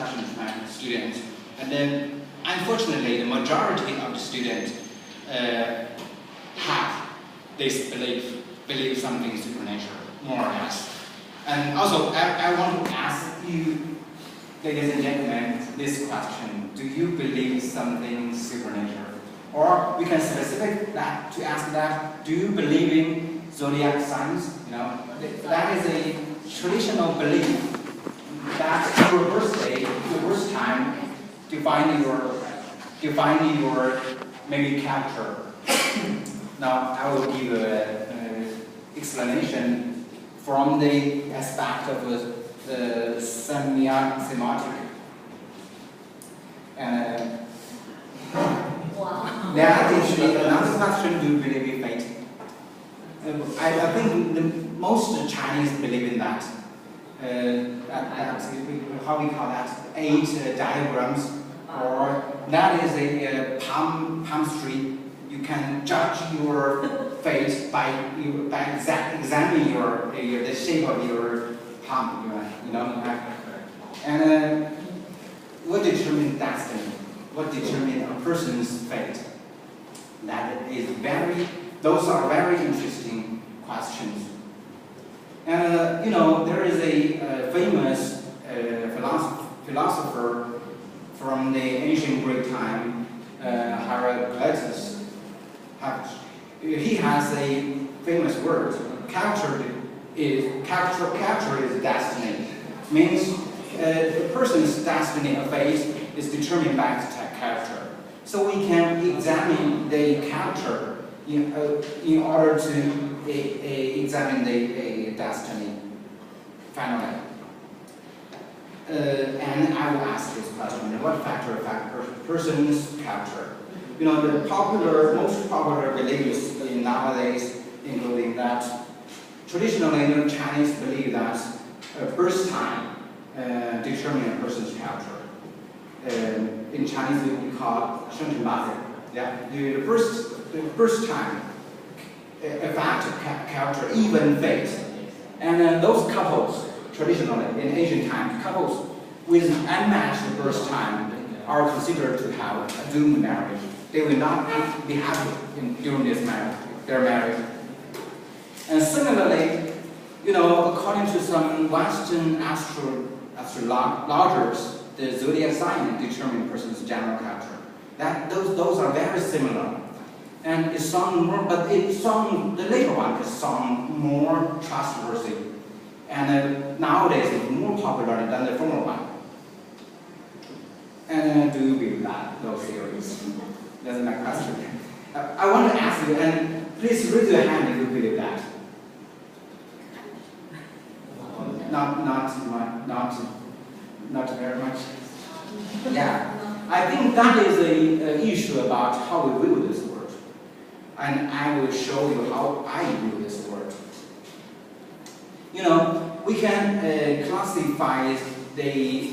discussion with my students, and then unfortunately the majority of the students have this believe something supernatural, more or less. And also I want to ask you, ladies and gentlemen, this question: do you believe something supernatural? Or we can specific that to ask that: do you believe in zodiac signs? You know, that is a traditional belief that your birthday, your birth time, define your maybe character. Now I will give an explanation from the aspect of the semiotic. Wow. That is another question: do you believe in fate? I think most Chinese believe in that. How we call that? 8 diagrams, or that is a palm tree. You can judge your fate by examining the shape of your palm. You know, and what determines destiny? What determines a person's fate? Those are very interesting questions. And you know, there is a famous philosopher from the ancient Greek time, Heraclitus. He has a famous word: character is destiny. Means a person's destiny or fate is determined by his character. So we can examine the character in order to examine the destiny finally. And I will ask this question: what factor affect a person's character? You know, the most popular beliefs nowadays, including that traditionally the Chinese believe that birth time determines a person's character. In Chinese we call it 生辰八字. Yeah, the first time affect character, even fate. And those couples, traditionally in ancient times, couples with unmatched birth time are considered to have a doomed marriage. They will not be happy during their marriage. And similarly, you know, according to some Western astrologers, the zodiac sign determines a person's general character. Those are very similar, and it sounds more, but the later one sounds more trustworthy, and nowadays it's more popular than the former one. And do you believe that those theories? That's my question. I want to ask you, and please raise your hand if you believe that. Not very much. Yeah, I think that is an issue about how we view this world, and I will show you how I view this world. You know, we can classify the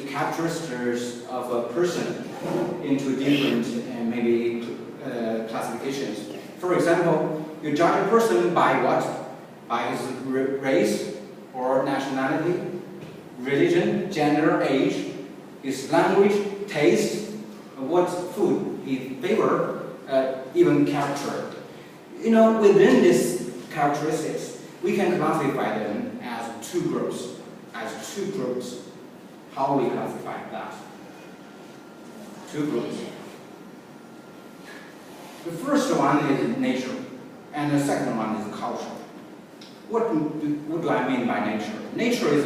characteristics of a person into different maybe classifications. For example, you judge a person by what? By his race or nationality, religion, gender, age, his language, taste, what food he favor, even character. You know, within these characteristics, we can classify them as two groups. How we classify that? Two groups. The first one is nature, and the second one is culture. What do I mean by nature? Nature is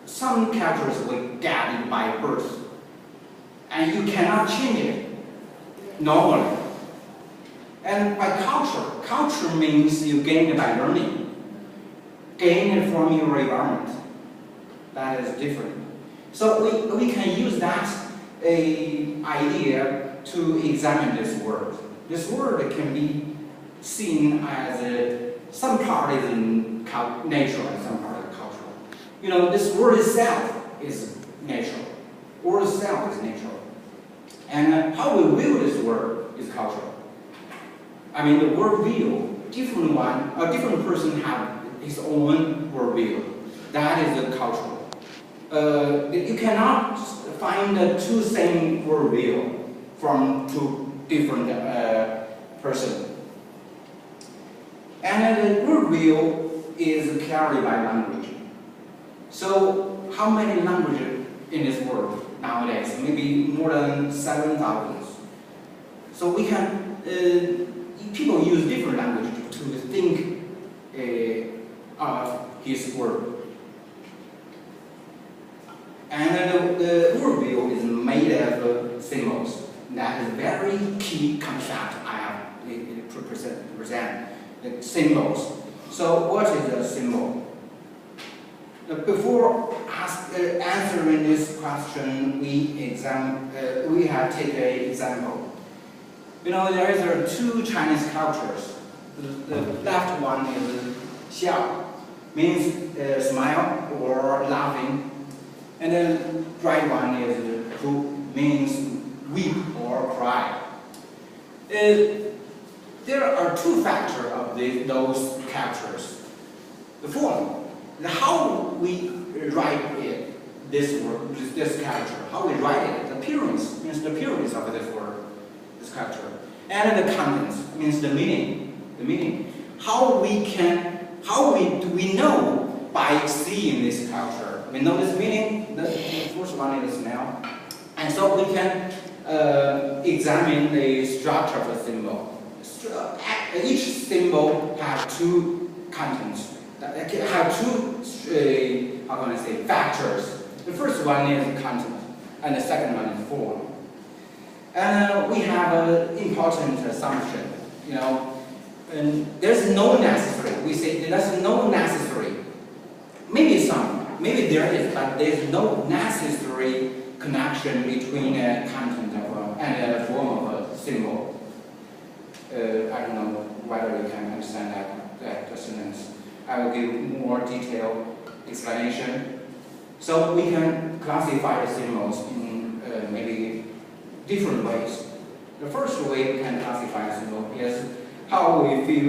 some characters we get by birth, and you cannot change it normally. And by culture means you gain it by learning, gain it from your environment. That is different. So we can use that idea to examine this world. This world can be seen as some part is in nature and some part is cultural. You know, this world itself is natural. World itself is natural. And how we view this world is cultural. I mean, the world view, a different person have his own world view. That is the cultural. You cannot find two same word view from two different persons. And the word view is carried by language. So how many languages in this world nowadays? Maybe more than 7,000. So we can, people use different languages to think of his word. And the word view is made of symbols. That is a very key concept I have to present. The symbols. So what is a symbol? Before answering this question, we have taken an example. You know, there are two Chinese cultures. The left one is xiao, means smile or laughing. And the right one is hu, means weep or cry. There are two factors of those characters. The form, how we write it, this character, how we write it, the appearance means the appearance of this word, this character, and the contents means the meaning, How do we know by seeing this character? We know this meaning. The first one is smell, and so we can examine the structure of the symbol. Each symbol has two contents. Have two, factors. The first one is content, and the second one is form. And we have an important assumption. You know, and there's no necessary. We say there's no necessary. Maybe there is, but there's no necessary connection between a content of and a form of a symbol. I don't know whether you can understand that sentence. I will give more detailed explanation. So we can classify the symbols in maybe different ways. The first way we can classify a symbol is how we feel